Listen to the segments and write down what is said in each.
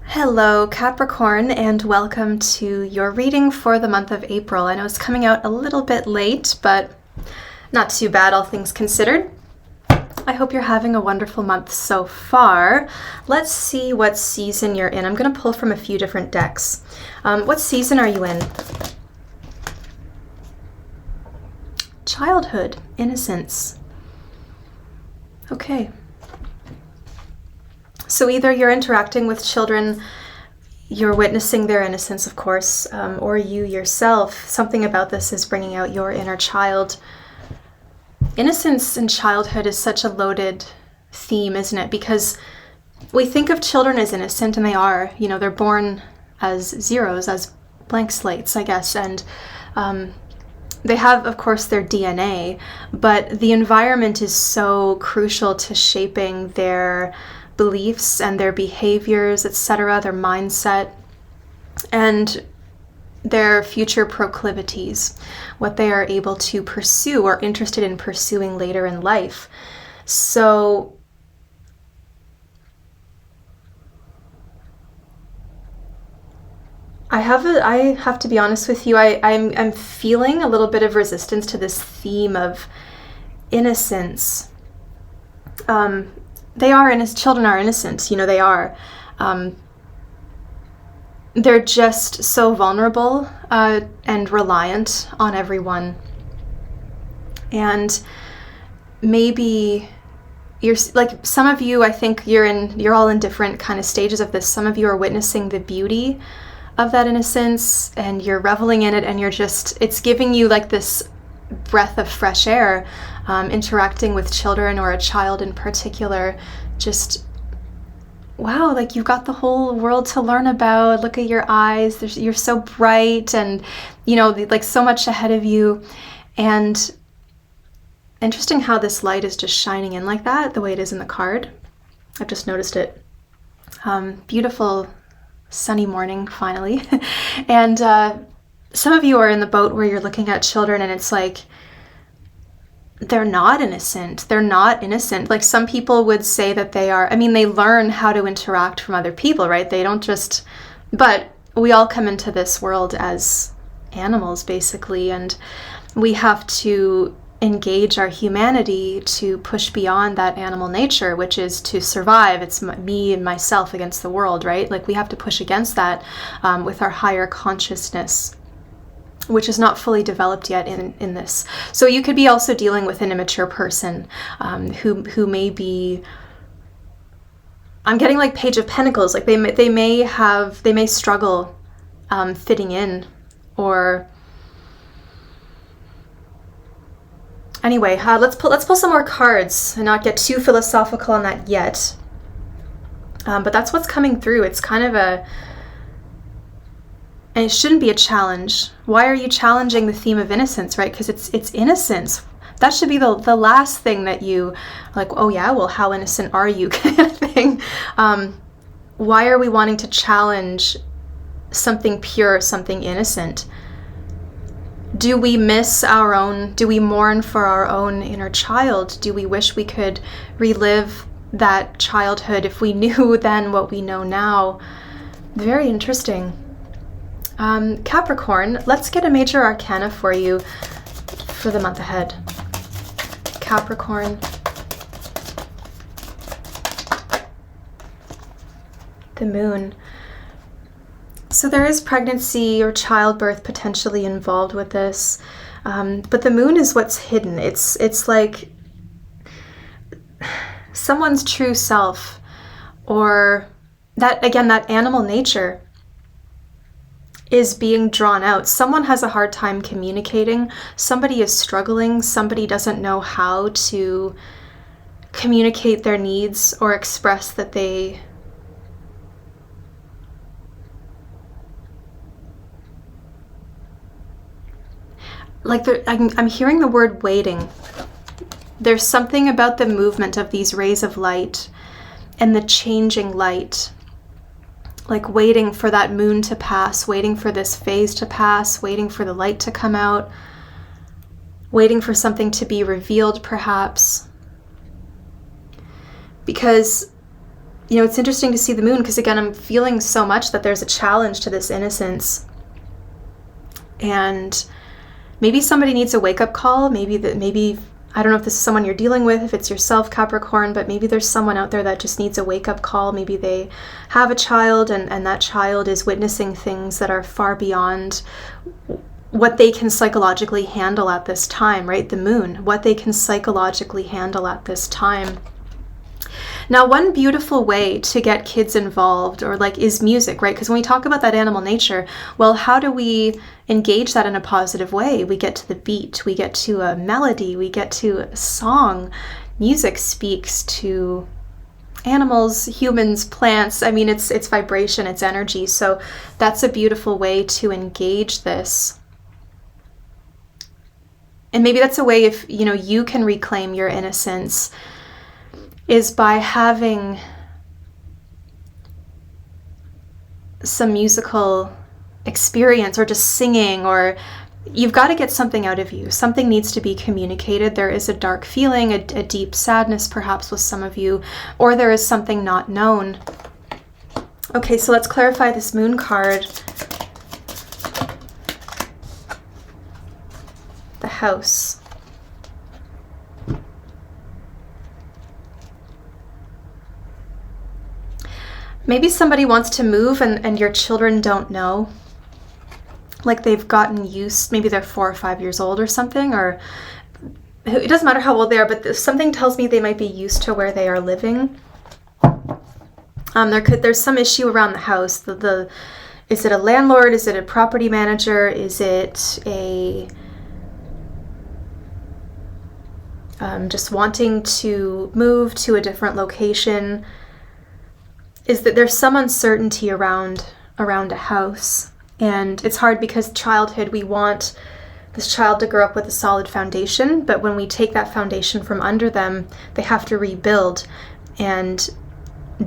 Hello, Capricorn, and welcome to your reading for the month of April. I know it's coming out a little bit late, but not too bad, all things considered. I hope you're having a wonderful month so far. Let's see what season you're in. I'm going to pull from a few different decks. What season are you in? Childhood, innocence. Okay. So either you're interacting with children, you're witnessing their innocence, of course, or you yourself, something about this is bringing out your inner child. Innocence in childhood is such a loaded theme, isn't it? Because we think of children as innocent, and they are. You know, they're born as zeros, as blank slates, I guess, and they have, of course, their DNA, but the environment is so crucial to shaping their beliefs and their behaviors, etc., their mindset, and their future proclivities, what they are able to pursue or interested in pursuing later in life. So I have to be honest with you, I'm feeling a little bit of resistance to this theme of innocence. Children are innocent, you know, they are. They're just so vulnerable and reliant on everyone. And maybe you're like, some of you, I think you're all in different kind of stages of this. Some of you are witnessing the beauty of that innocence and you're reveling in it, and it's giving you like this breath of fresh air, interacting with children or a child in particular. Just wow, like you've got the whole world to learn about. Look at your eyes, you're so bright, and you know, like so much ahead of you. And interesting how this light is just shining in like that, the way it is in the card. I've just noticed it. Beautiful sunny morning finally. And some of you are in the boat where you're looking at children and it's like, they're not innocent. They're not innocent. Like some people would say that they are. I mean, they learn how to interact from other people, right? They don't just, but we all come into this world as animals basically, and we have to engage our humanity to push beyond that animal nature, which is to survive. It's me and myself against the world, right? Like we have to push against that with our higher consciousness, which is not fully developed yet in this. So you could be also dealing with an immature person who may be, I'm getting like Page of Pentacles, like they may struggle fitting in, or anyway, let's pull some more cards and not get too philosophical on that yet. But that's what's coming through. It's kind of and it shouldn't be a challenge. Why are you challenging the theme of innocence, right? Because it's innocence. That should be the last thing that you like, oh yeah, well, how innocent are you kind of thing. Why are we wanting to challenge something pure, something innocent? Do we do we mourn for our own inner child? Do we wish we could relive that childhood if we knew then what we know now? Very interesting. Capricorn, let's get a major arcana for you for the month ahead. Capricorn. The moon. So there is pregnancy or childbirth potentially involved with this, but the moon is what's hidden. It's like someone's true self, or that, again, that animal nature is being drawn out. Someone has a hard time communicating. Somebody is struggling. Somebody doesn't know how to communicate their needs or express that they like I'm hearing the word waiting. There's something about the movement of these rays of light and the changing light, like waiting for that moon to pass, waiting for this phase to pass, waiting for the light to come out, waiting for something to be revealed perhaps. Because you know, it's interesting to see the moon because, again, I'm feeling so much that there's a challenge to this innocence. And maybe somebody needs a wake-up call. Maybe I don't know if this is someone you're dealing with, if it's yourself, Capricorn, but maybe there's someone out there that just needs a wake-up call. Maybe they have a child and that child is witnessing things that are far beyond what they can psychologically handle at this time, right? The moon, what they can psychologically handle at this time. Now, one beautiful way to get kids involved or like is music, right? Because when we talk about that animal nature, well, how do we engage that in a positive way? We get to the beat, we get to a melody, we get to a song. Music speaks to animals, humans, plants. I mean, it's vibration, it's energy. So that's a beautiful way to engage this. And maybe that's a way, if you know, you can reclaim your innocence, is by having some musical experience or just singing, or you've got to get something out of you. Something needs to be communicated. There is a dark feeling, a deep sadness perhaps with some of you, or there is something not known. Okay, so let's clarify this moon card. The house. Maybe somebody wants to move and your children don't know. Like they've gotten used, maybe they're 4 or 5 years old or something, or it doesn't matter how old they are, but something tells me they might be used to where they are living. There's some issue around the house. Is it a landlord? Is it a property manager? Is it a just wanting to move to a different location? Is that there's some uncertainty around a house. And it's hard because childhood, we want this child to grow up with a solid foundation, but when we take that foundation from under them, they have to rebuild. And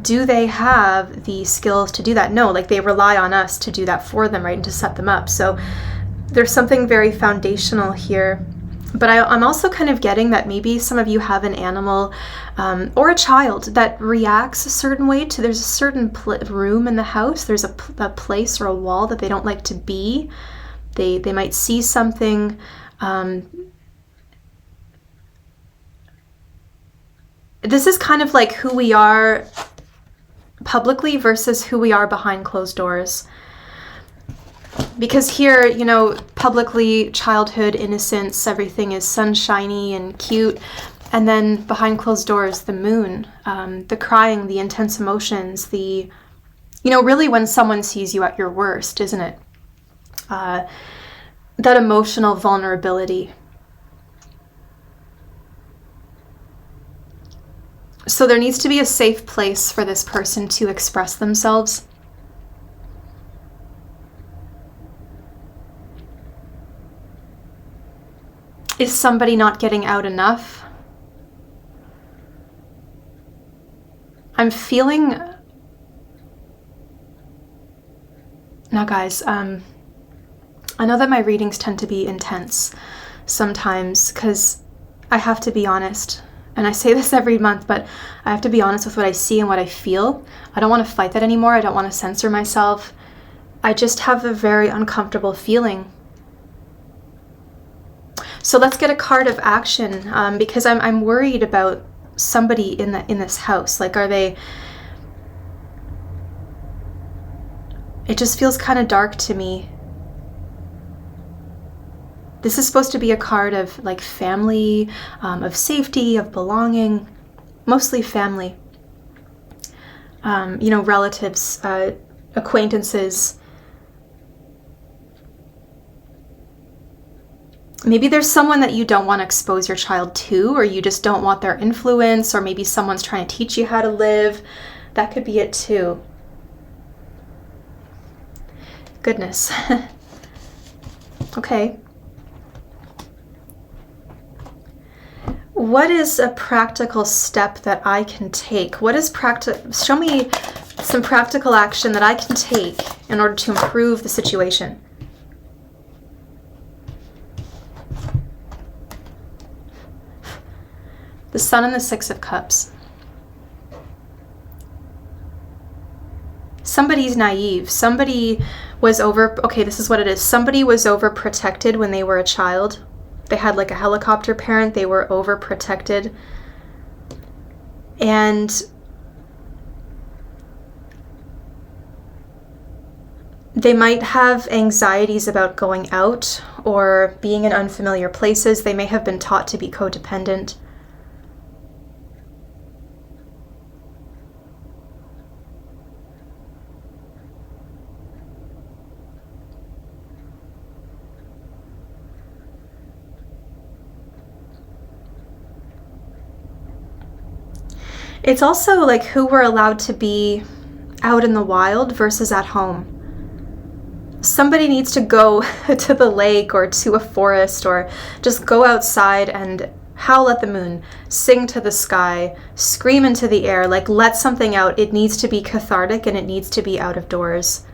do they have the skills to do that? No, like they rely on us to do that for them, right, and to set them up. So there's something very foundational here. But I'm also kind of getting that maybe some of you have an animal or a child that reacts a certain way to, there's a certain room in the house, there's a place or a wall that they don't like to be. They might see something. This is kind of like who we are publicly versus who we are behind closed doors. Because here, you know, publicly, childhood, innocence, everything is sunshiny and cute. And then behind closed doors, the moon, the crying, the intense emotions, you know, really when someone sees you at your worst, isn't it? That emotional vulnerability. So there needs to be a safe place for this person to express themselves. Is somebody not getting out enough? I'm feeling... Now guys, I know that my readings tend to be intense sometimes because I have to be honest. And I say this every month, but I have to be honest with what I see and what I feel. I don't want to fight that anymore. I don't want to censor myself. I just have a very uncomfortable feeling. So let's get a card of action because I'm worried about somebody in this house. Like, are they? It just feels kind of dark to me. This is supposed to be a card of like family, of safety, of belonging, mostly family. You know, relatives, acquaintances. Maybe there's someone that you don't want to expose your child to, or you just don't want their influence, or maybe someone's trying to teach you how to live. That could be it too. Goodness. Okay. What is a practical step that I can take? What is show me some practical action that I can take in order to improve the situation. The Sun and the Six of Cups. Somebody's naive. Somebody was okay, this is what it is. Somebody was overprotected when they were a child. They had like a helicopter parent. They were overprotected. And they might have anxieties about going out or being in unfamiliar places. They may have been taught to be codependent. It's also like who we're allowed to be out in the wild versus at home. Somebody needs to go to the lake or to a forest or just go outside and howl at the moon, sing to the sky, scream into the air, like let something out. It needs to be cathartic and it needs to be out of doors.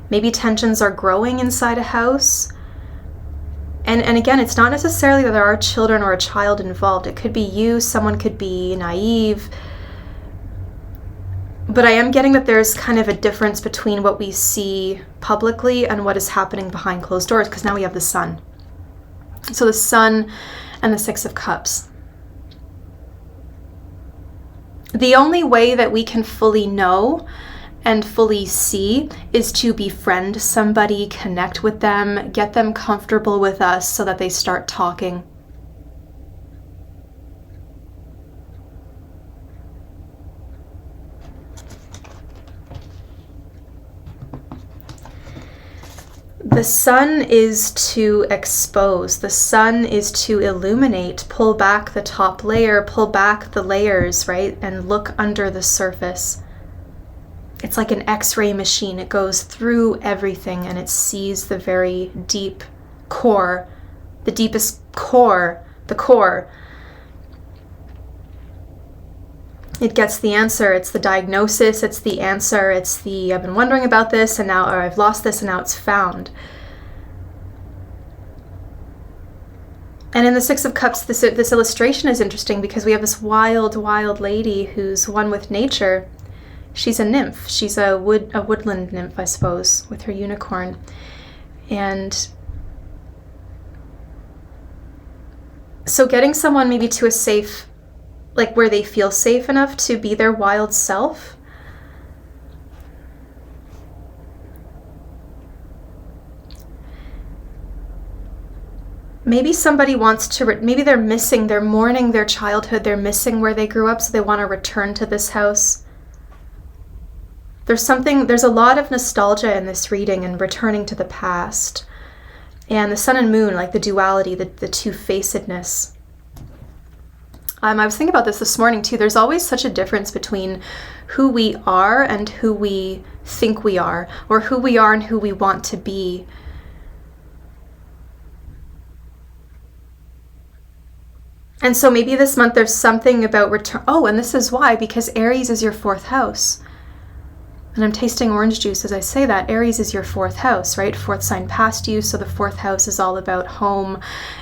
Maybe tensions are growing inside a house. And again, it's not necessarily that there are children or a child involved. It could be you, someone could be naive. But I am getting that there's kind of a difference between what we see publicly and what is happening behind closed doors, because now we have the sun. So the sun and the Six of Cups. The only way that we can fully know and fully see is to befriend somebody, connect with them, get them comfortable with us so that they start talking. The sun is to expose, the sun is to illuminate, pull back the top layer, pull back the layers, right? And look under the surface. It's like an X-ray machine. It goes through everything and it sees the very deep core, the deepest core, the core. It gets the answer. It's the diagnosis. It's the answer. It's the, I've been wondering about this and now, or I've lost this and now it's found. And in the Six of Cups, this illustration is interesting because we have this wild, wild lady who's one with nature. She's a nymph. She's a woodland nymph, I suppose, with her unicorn. And so getting someone maybe to a safe, like where they feel safe enough to be their wild self. Maybe somebody wants to, maybe they're mourning their childhood, they're missing where they grew up, so they want to return to this house. There's a lot of nostalgia in this reading and returning to the past. And the sun and moon, like the duality, the two-facedness. I was thinking about this morning too. There's always such a difference between who we are and who we think we are, or who we are and who we want to be. And so maybe this month there's something about return. Oh, and this is why, because Aries is your fourth house. And I'm tasting orange juice as I say that. Aries is your fourth house, right? Fourth sign past you. So the fourth house is all about home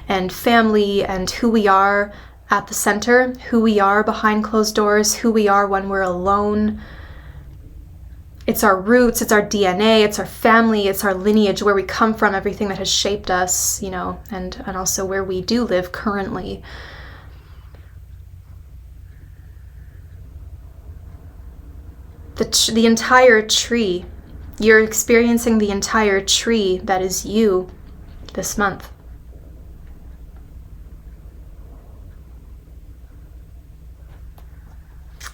and family and who we are at the center, who we are behind closed doors, who we are when we're alone. It's our roots, it's our DNA, it's our family, it's our lineage, where we come from, everything that has shaped us, and also where we do live currently. The entire tree. You're experiencing the entire tree that is you this month.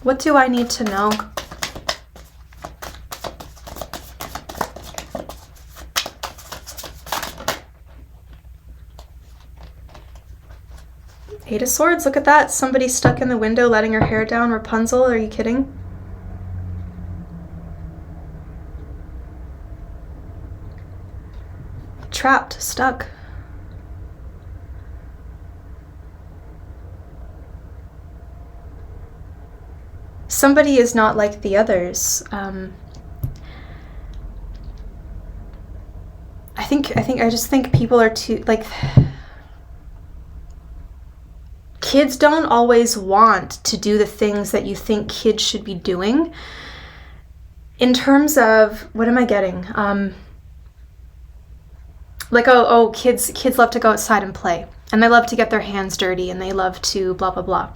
What do I need to know? Eight of Swords, look at that. Somebody stuck in the window letting her hair down. Rapunzel, are you kidding? Trapped, stuck. Somebody is not like the others. I just think people are too, like, kids don't always want to do the things that you think kids should be doing. In terms of, what am I getting? Kids love to go outside and play, and they love to get their hands dirty, and they love to blah, blah, blah.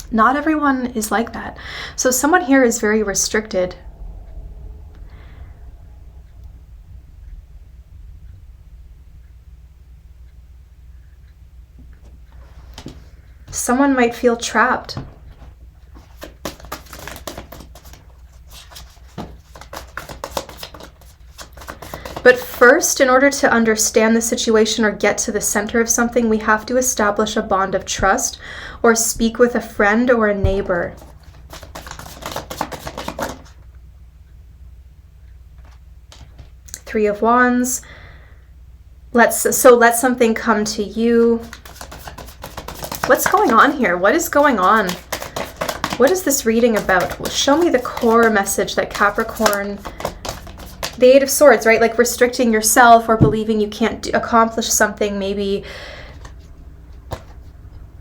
Not everyone is like that. So someone here is very restricted. Someone might feel trapped. But first, in order to understand the situation or get to the center of something, we have to establish a bond of trust or speak with a friend or a neighbor. Three of Wands. Let something come to you. What's going on here? What is going on? What is this reading about? Show me the core message that Capricorn... The Eight of Swords, right? Like restricting yourself or believing you can't accomplish something. Maybe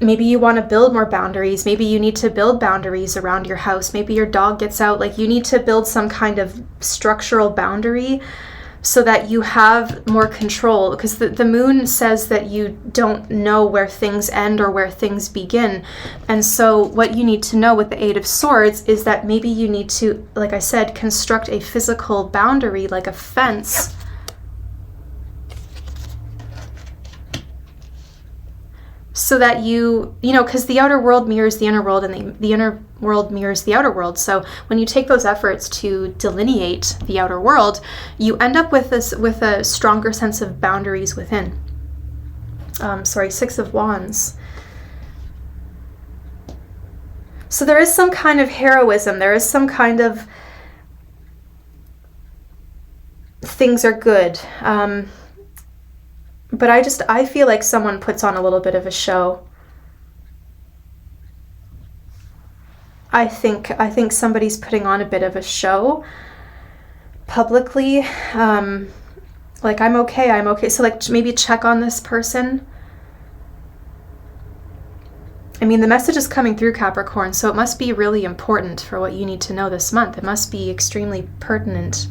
you want to build more boundaries. Maybe you need to build boundaries around your house. Maybe your dog gets out. Like you need to build some kind of structural boundary so that you have more control. Because the moon says that you don't know where things end or where things begin. And so what you need to know with the Eight of Swords is that maybe you need to, like I said, construct a physical boundary, like a fence. So that because the outer world mirrors the inner world, and the inner world mirrors the outer world. So when you take those efforts to delineate the outer world, you end up with a stronger sense of boundaries within. Six of Wands. So there is some kind of heroism. There is some kind of things are good. But I feel like someone puts on a little bit of a show. I think somebody's putting on a bit of a show publicly. Like, I'm okay. So like maybe check on this person. I mean, the message is coming through, Capricorn, so it must be really important for what you need to know this month. It must be extremely pertinent.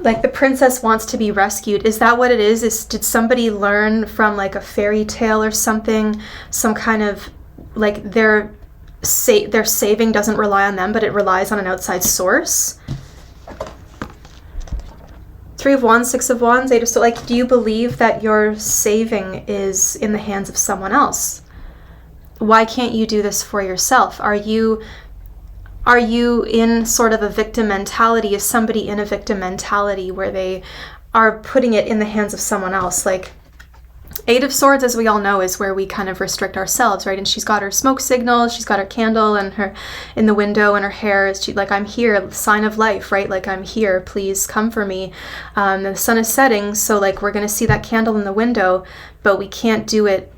Like the princess wants to be rescued. Is that what it is? Did somebody learn from like a fairy tale or something? Some kind of like their saving doesn't rely on them, but it relies on an outside source. Three of Wands, Six of Wands, Eight of Swords. Like, do you believe that your saving is in the hands of someone else? Why can't you do this for yourself? Are you in sort of a victim mentality? Is somebody in a victim mentality where they are putting it in the hands of someone else? Like, Eight of Swords, as we all know, is where we kind of restrict ourselves, right? And she's got her smoke signal, she's got her candle and her in the window, and her hair is like, I'm here, sign of life, right? Like, I'm here, please come for me. The sun is setting, so like we're going to see that candle in the window, but we can't do it.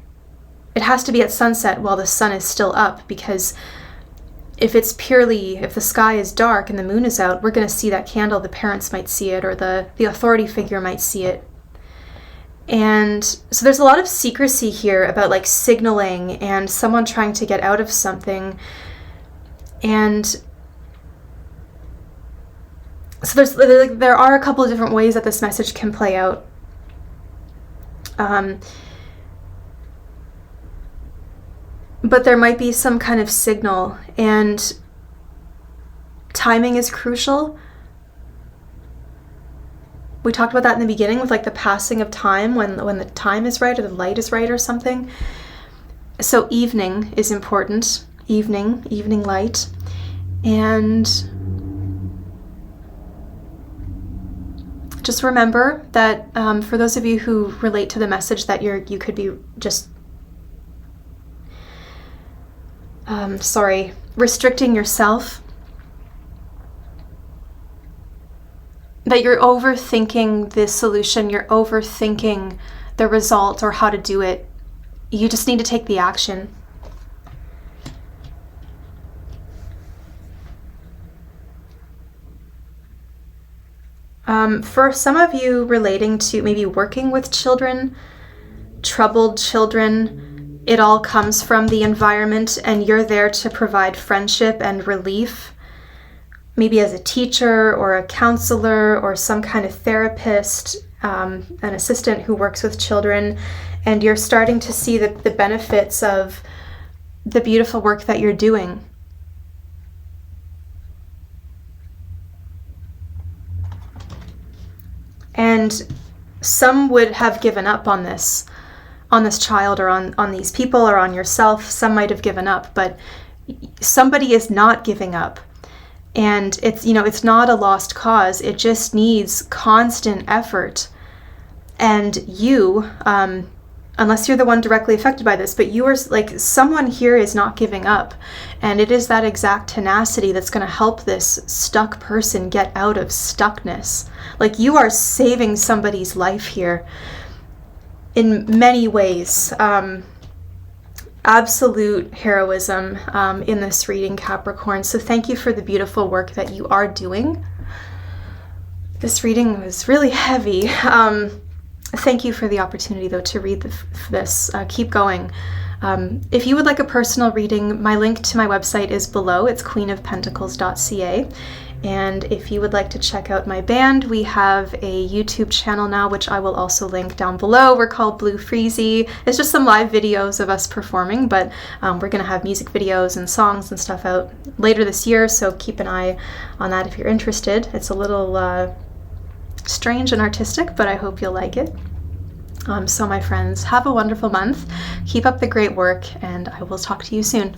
It has to be at sunset while the sun is still up, because if the sky is dark and the moon is out, we're going to see that candle. The parents might see it, or the authority figure might see it. And so there's a lot of secrecy here about like signaling and someone trying to get out of something. And so there are a couple of different ways that this message can play out. But there might be some kind of signal, and timing is crucial. We talked about that in the beginning with like the passing of time, when the time is right or the light is right or something. So evening is important. Evening light. And just remember that for those of you who relate to the message, that you could be just restricting yourself, that you're overthinking the solution, you're overthinking the result or how to do it. You just need to take the action. For some of you relating to maybe working with children, troubled children, it all comes from the environment and you're there to provide friendship and relief. Maybe as a teacher or a counselor or some kind of therapist, an assistant who works with children, and you're starting to see the benefits of the beautiful work that you're doing. And some would have given up on this child or on these people or on yourself. Some might have given up, but somebody is not giving up. And it's not a lost cause. It just needs constant effort. And you, unless you're the one directly affected by this, but you are like, someone here is not giving up. And it is that exact tenacity that's going to help this stuck person get out of stuckness. Like, you are saving somebody's life here in many ways. Absolute heroism in this reading, Capricorn. So thank you for the beautiful work that you are doing. This reading was really heavy. Thank you for the opportunity, though, to read this. Keep going. If you would like a personal reading, my link to my website is below. It's queenofpentacles.ca. And if you would like to check out my band, we have a YouTube channel now, which I will also link down below. We're called Blue Freezy. It's just some live videos of us performing, but we're going to have music videos and songs and stuff out later this year, so keep an eye on that if you're interested. It's a little strange and artistic, but I hope you'll like it. So my friends, have a wonderful month. Keep up the great work, and I will talk to you soon.